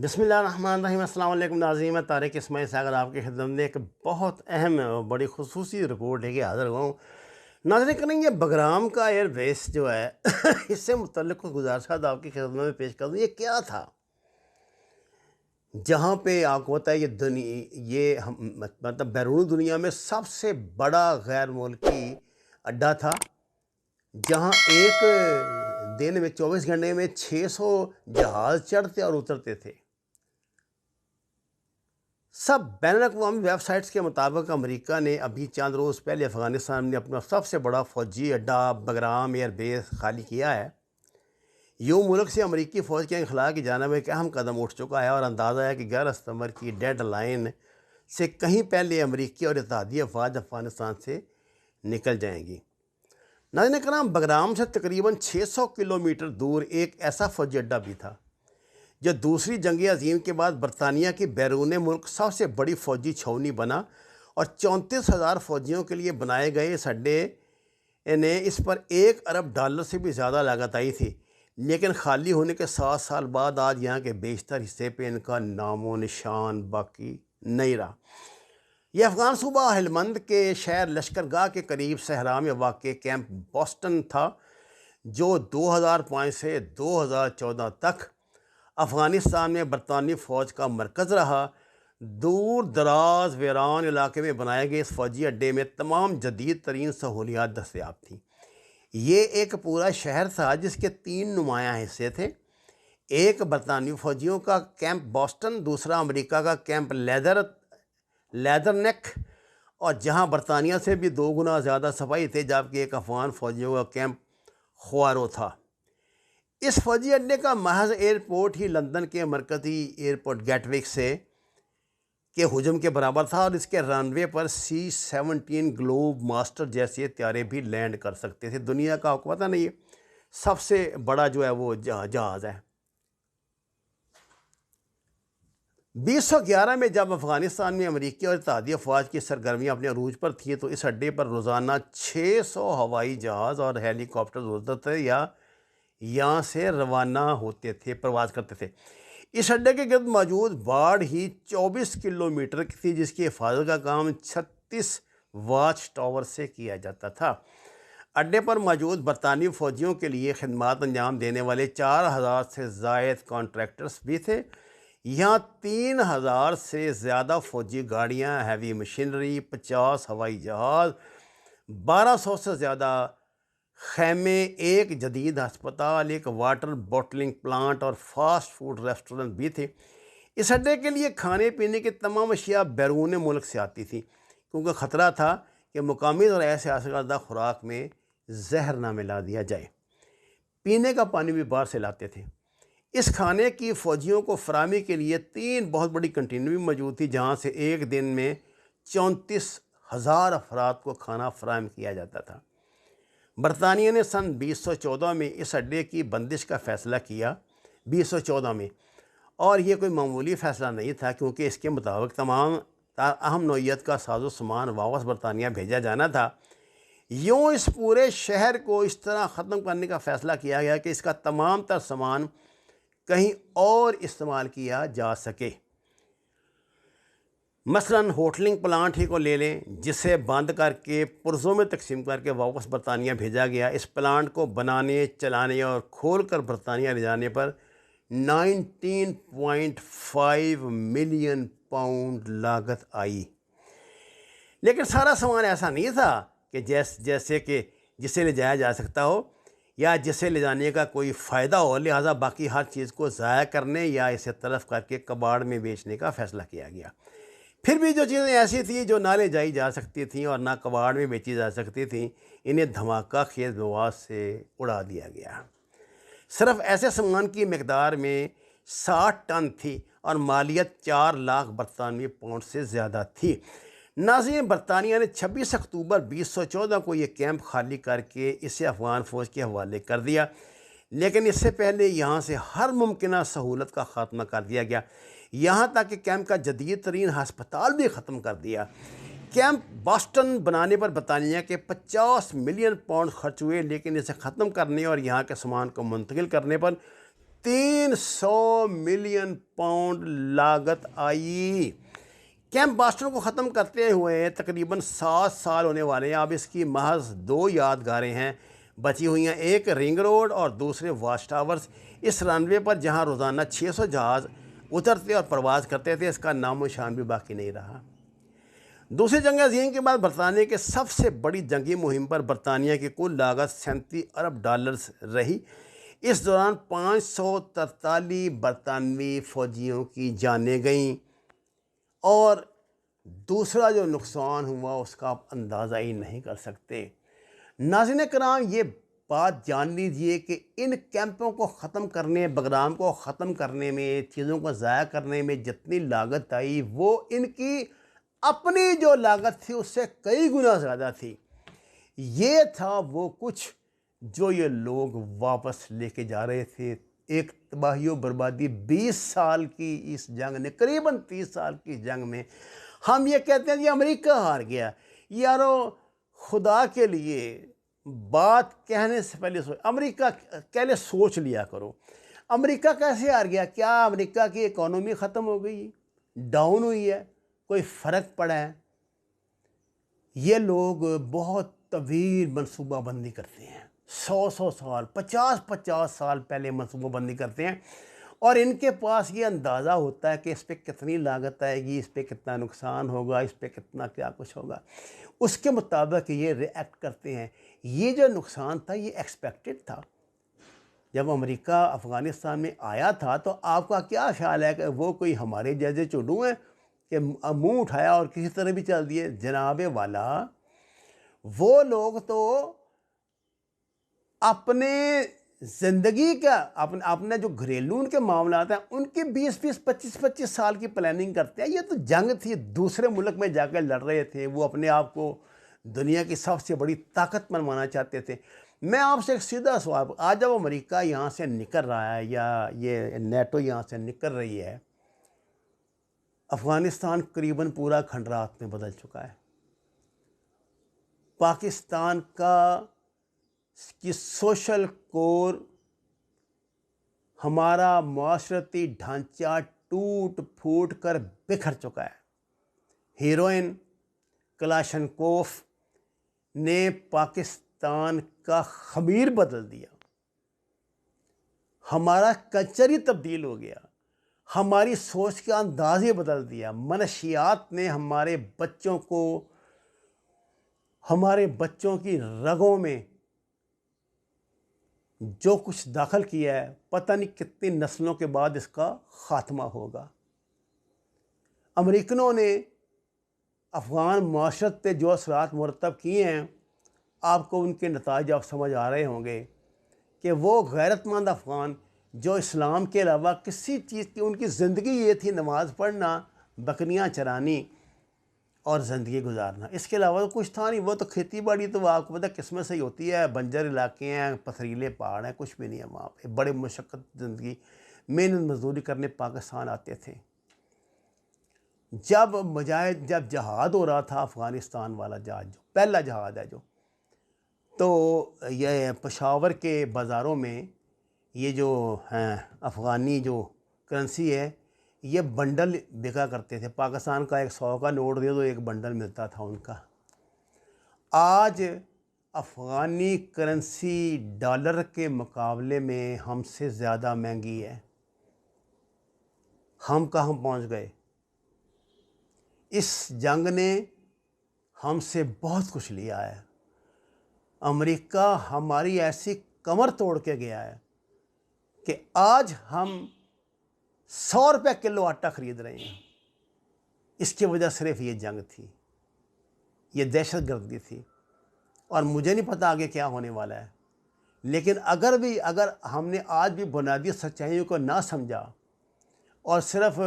بسم اللہ الرحمن الرحیم۔ السلام علیکم ناظرین، میں طارق اسماعیل ساگر آپ کی خدمت میں ایک بہت اہم اور بڑی خصوصی رپورٹ لے کے حاضر ہوا ہوں۔ ناظرین کریں گے بگرام کا ایئر بیس جو ہے اس سے متعلق کچھ گزارشات آپ کی خدمت میں پیش کر دوں۔ یہ کیا تھا جہاں پہ آپ کو پتہ ہے یہ مطلب بیرون دنیا میں سب سے بڑا غیر ملکی اڈا تھا، جہاں ایک دن میں 24 گھنٹے میں 600 جہاز چڑھتے اور اترتے تھے۔ سب بین الاقوامی ویب سائٹس کے مطابق امریکہ نے ابھی چند روز پہلے افغانستان میں اپنا سب سے بڑا فوجی اڈا بگرام ایئر بیس خالی کیا ہے۔ یوں ملک سے امریکی فوج کے انخلاء کی جانب ایک اہم قدم اٹھ چکا ہے، اور اندازہ ہے کہ 11 ستمبر کی ڈیڈ لائن سے کہیں پہلے امریکی اور اتحادی افواج افغانستان سے نکل جائیں گی۔ ناظرین کرام، بگرام سے تقریباً 600 کلومیٹر دور ایک ایسا فوجی اڈا بھی تھا جو دوسری جنگ عظیم کے بعد برطانیہ کی بیرون ملک سب سے بڑی فوجی چھاؤنی بنا، اور 34,000 فوجیوں کے لیے بنائے گئے اس اڈے نے اس پر $1 ارب سے بھی زیادہ لاگت آئی تھی، لیکن خالی ہونے کے 7 سال بعد آج یہاں کے بیشتر حصے پہ ان کا نام و نشان باقی نہیں رہا۔ یہ افغان صوبہ ہلمند کے شہر لشکرگاہ کے قریب صحرا میں واقع کیمپ بوسٹن تھا، جو 2005 سے 2014 تک افغانستان میں برطانوی فوج کا مرکز رہا۔ دور دراز ویران علاقے میں بنائے گئے اس فوجی اڈے میں تمام جدید ترین سہولیات دستیاب تھیں۔ یہ ایک پورا شہر تھا جس کے 3 نمایاں حصے تھے، ایک برطانوی فوجیوں کا کیمپ بوسٹن، دوسرا امریکہ کا کیمپ لیدر نیک، اور جہاں برطانیہ سے بھی 2 گنا زیادہ صفائی تھے، جبکہ ایک افغان فوجیوں کا کیمپ خوارو تھا۔ اس فوجی اڈے کا محض ایئرپورٹ ہی لندن کے مرکزی ایئرپورٹ گیٹوک سے کے حجم کے برابر تھا، اور اس کے رن وے پر C-17 گلوب ماسٹر جیسے طیارے بھی لینڈ کر سکتے تھے۔ دنیا کا آپ کو پتہ نہیں ہے سب سے بڑا جو ہے وہ جہاز ہے۔ 2011 میں جب افغانستان میں امریکی اور اتحادی افواج کی سرگرمیاں اپنے عروج پر تھیں، تو اس اڈے پر روزانہ 600 ہوائی جہاز اور ہیلی کاپٹر اترتے تھے یا یہاں سے روانہ ہوتے تھے، پرواز کرتے تھے۔ اس اڈے کے گرد موجود واڑ ہی 24 کلومیٹر کی تھی، جس کی حفاظت کا کام 36 واچ ٹاور سے کیا جاتا تھا۔ اڈے پر موجود برطانوی فوجیوں کے لیے خدمات انجام دینے والے 4,000 سے زائد کانٹریکٹرز بھی تھے۔ یہاں 3,000 سے زیادہ فوجی گاڑیاں، ہیوی مشینری، 50 ہوائی جہاز، 1,200 سے زیادہ خیمے، ایک جدید ہسپتال، ایک واٹر بوٹلنگ پلانٹ اور فاسٹ فوڈ ریسٹورنٹ بھی تھے۔ اس اڈے کے لیے کھانے پینے کی تمام اشیاء بیرون ملک سے آتی تھیں، کیونکہ خطرہ تھا کہ مقامی اور ایسے حاصل کردہ خوراک میں زہر نہ ملا دیا جائے۔ پینے کا پانی بھی باہر سے لاتے تھے۔ اس کھانے کی فوجیوں کو فراہمی کے لیے 3 بہت بڑی کنٹینر بھی موجود تھی، جہاں سے ایک دن میں 34,000 افراد کو کھانا فراہم کیا جاتا تھا۔ برطانیہ نے سن 2014 میں اس اڈے کی بندش کا فیصلہ کیا، 2014 میں، اور یہ کوئی معمولی فیصلہ نہیں تھا، کیونکہ اس کے مطابق تمام اہم نوعیت کا ساز و سامان واپس برطانیہ بھیجا جانا تھا۔ یوں اس پورے شہر کو اس طرح ختم کرنے کا فیصلہ کیا گیا کہ اس کا تمام تر سامان کہیں اور استعمال کیا جا سکے۔ مثلاً ہوٹلنگ پلانٹ ہی کو لے لیں، جسے بند کر کے پرزوں میں تقسیم کر کے واپس برطانیہ بھیجا گیا۔ اس پلانٹ کو بنانے، چلانے اور کھول کر برطانیہ لے جانے پر 19.5 ملین پاؤنڈ لاگت آئی۔ لیکن سارا سامان ایسا نہیں تھا کہ جیسے کہ جسے لے جایا جا سکتا ہو یا جسے لے جانے کا کوئی فائدہ ہو، لہٰذا باقی ہر چیز کو ضائع کرنے یا اسے تلف کر کے کباڑ میں بیچنے کا فیصلہ کیا گیا۔ پھر بھی جو چیزیں ایسی تھیں جو نہ لے جائی جا سکتی تھیں اور نہ کباڑ میں بیچی جا سکتی تھیں، انہیں دھماکہ خیز مواد سے اڑا دیا گیا۔ صرف ایسے سامان کی مقدار میں 60 ٹن تھی اور مالیت 4 لاکھ برطانوی پاؤنڈ سے زیادہ تھی۔ ناظرین، برطانیہ نے 26 اکتوبر 2014 کو یہ کیمپ خالی کر کے اسے افغان فوج کے حوالے کر دیا، لیکن اس سے پہلے یہاں سے ہر ممکنہ سہولت کا خاتمہ کر دیا گیا، یہاں تک کہ کیمپ کا جدید ترین ہسپتال بھی ختم کر دیا۔ کیمپ باسٹن بنانے پر برطانیہ کے 50 ملین پاؤنڈ خرچ ہوئے، لیکن اسے ختم کرنے اور یہاں کے سامان کو منتقل کرنے پر 300 ملین پاؤنڈ لاگت آئی۔ کیمپ باسٹن کو ختم کرتے ہوئے تقریباً 7 سال ہونے والے ہیں۔ اب اس کی محض 2 یادگاریں ہیں بچی ہوئی ہیں، ایک رنگ روڈ اور دوسرے واچ ٹاورز۔ اس رن وے پر جہاں روزانہ 600 جہاز اترتے اور پرواز کرتے تھے، اس کا نام و نشان بھی باقی نہیں رہا۔ دوسری جنگ عظیم کے بعد برطانیہ کے سب سے بڑی جنگی مہم پر برطانیہ کی کل لاگت $37 ارب رہی۔ اس دوران 543 برطانوی فوجیوں کی جانیں گئیں، اور دوسرا جو نقصان ہوا اس کا آپ اندازہ ہی نہیں کر سکتے۔ ناظرین کرام، یہ بات جان لیجئے کہ ان کیمپوں کو ختم کرنے، بگرام کو ختم کرنے میں، چیزوں کو ضائع کرنے میں جتنی لاگت آئی، وہ ان کی اپنی جو لاگت تھی اس سے کئی گنا زیادہ تھی۔ یہ تھا وہ کچھ جو یہ لوگ واپس لے کے جا رہے تھے۔ ایک تباہی و بربادی 20 سال کی اس جنگ نے، قریباً 30 سال کی جنگ میں ہم یہ کہتے ہیں کہ امریکہ ہار گیا۔ یارو خدا کے لیے بات کہنے سے پہلے امریکہ پہلے سوچ لیا کرو، امریکہ کیسے ہار گیا؟ کیا امریکہ کی اکانومی ختم ہو گئی، ڈاؤن ہوئی ہے، کوئی فرق پڑا ہے؟ یہ لوگ بہت طویل منصوبہ بندی کرتے ہیں، 100 سال، 50 سال پہلے منصوبہ بندی کرتے ہیں، اور ان کے پاس یہ اندازہ ہوتا ہے کہ اس پہ کتنی لاگت آئے گی، اس پہ کتنا نقصان ہوگا، اس پہ کتنا کیا کچھ ہوگا، اس کے مطابق یہ ری ایکٹ کرتے ہیں۔ یہ جو نقصان تھا یہ ایکسپیکٹڈ تھا۔ جب امریکہ افغانستان میں آیا تھا تو آپ کا کیا خیال ہے کہ وہ کوئی ہمارے جیسے چوڈو ہیں کہ منہ اٹھایا اور کسی طرح بھی چل دیے؟ جناب والا، وہ لوگ تو اپنے زندگی کا اپنے جو گھریلو ان کے معاملات ہیں ان کی 20 سال کی پلاننگ کرتے ہیں۔ یہ تو جنگ تھی، دوسرے ملک میں جا کے لڑ رہے تھے، وہ اپنے آپ کو دنیا کی سب سے بڑی طاقت منوانا چاہتے تھے۔ میں آپ سے ایک سیدھا سوال، آج جب امریکہ یہاں سے نکل رہا ہے یا یہ نیٹو یہاں سے نکل رہی ہے، افغانستان قریباً پورا کھنڈرات میں بدل چکا ہے۔ پاکستان کی سوشل کور، ہمارا معاشرتی ڈھانچہ ٹوٹ پھوٹ کر بکھر چکا ہے۔ ہیروئن کلاشنکوف نے پاکستان کا خمیر بدل دیا، ہمارا کلچر ہی تبدیل ہو گیا، ہماری سوچ کا انداز ہی بدل دیا۔ منشیات نے ہمارے بچوں کی رگوں میں جو کچھ داخل کیا ہے، پتہ نہیں کتنی نسلوں کے بعد اس کا خاتمہ ہوگا۔ امریکنوں نے افغان معاشرت پہ جو اثرات مرتب کیے ہیں، آپ کو ان کے نتائج آپ سمجھ آ رہے ہوں گے کہ وہ غیرت مند افغان جو اسلام کے علاوہ کسی چیز کی، ان کی زندگی یہ تھی نماز پڑھنا، بکریاں چرانی اور زندگی گزارنا، اس کے علاوہ تو کچھ تھا نہیں۔ وہ تو کھیتی باڑی تو آپ کو پتہ قسمت سے ہی ہوتی ہے، بنجر علاقے ہیں، پتھریلے پہاڑ ہیں، کچھ بھی نہیں ہے وہاں پہ۔ بڑے مشقت زندگی، محنت مزدوری کرنے پاکستان آتے تھے۔ جب جہاد ہو رہا تھا، افغانستان والا جہاز، جو پہلا جہاز ہے جو، تو یہ پشاور کے بازاروں میں یہ جو افغانی جو کرنسی ہے، یہ بنڈل بکا کرتے تھے۔ پاکستان کا 100 کا نوٹ دے تو ایک بنڈل ملتا تھا ان کا۔ آج افغانی کرنسی ڈالر کے مقابلے میں ہم سے زیادہ مہنگی ہے۔ ہم کہاں پہنچ گئے؟ اس جنگ نے ہم سے بہت کچھ لیا ہے۔ امریکہ ہماری ایسی کمر توڑ کے گیا ہے کہ آج ہم 100 روپے کلو آٹا خرید رہے ہیں۔ اس کی وجہ صرف یہ جنگ تھی، یہ دہشت گردی تھی، اور مجھے نہیں پتہ آگے کیا ہونے والا ہے۔ لیکن اگر ہم نے آج بھی بنیادی سچائیوں کو نہ سمجھا اور صرف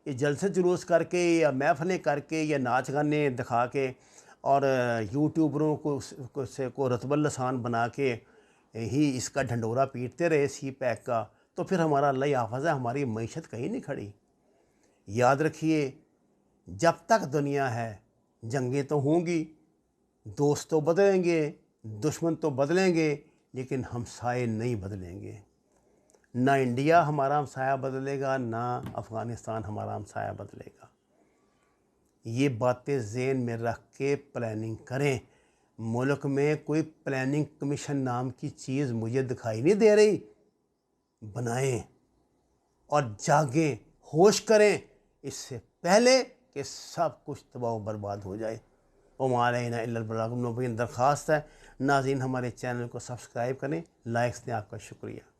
یہ جلسے جلوس کر کے یا محفلیں کر کے یا ناچ گانے دکھا کے اور یوٹیوبروں کو رتب اللسان بنا کے ہی اس کا ڈھنڈورا پیٹتے رہے سی پیک کا، تو پھر ہمارا اللہ حافظ ہے، ہماری معیشت کہیں نہیں کھڑی۔ یاد رکھیے، جب تک دنیا ہے جنگیں تو ہوں گی، دوست تو بدلیں گے، دشمن تو بدلیں گے، لیکن ہمسائے نہیں بدلیں گے۔ نہ انڈیا ہمارا ہمسایہ بدلے گا، نہ افغانستان ہمارا ہمسایہ بدلے گا۔ یہ باتیں ذہن میں رکھ کے پلاننگ کریں۔ ملک میں کوئی پلاننگ کمیشن نام کی چیز مجھے دکھائی نہیں دے رہی۔ بنائیں اور جاگیں، ہوش کریں اس سے پہلے کہ سب کچھ تباہ و برباد ہو جائے۔ وما علینا الا البلاغ المبین۔ درخواست ہے ناظرین ہمارے چینل کو سبسکرائب کریں، لائکس دیں۔ آپ کا شکریہ۔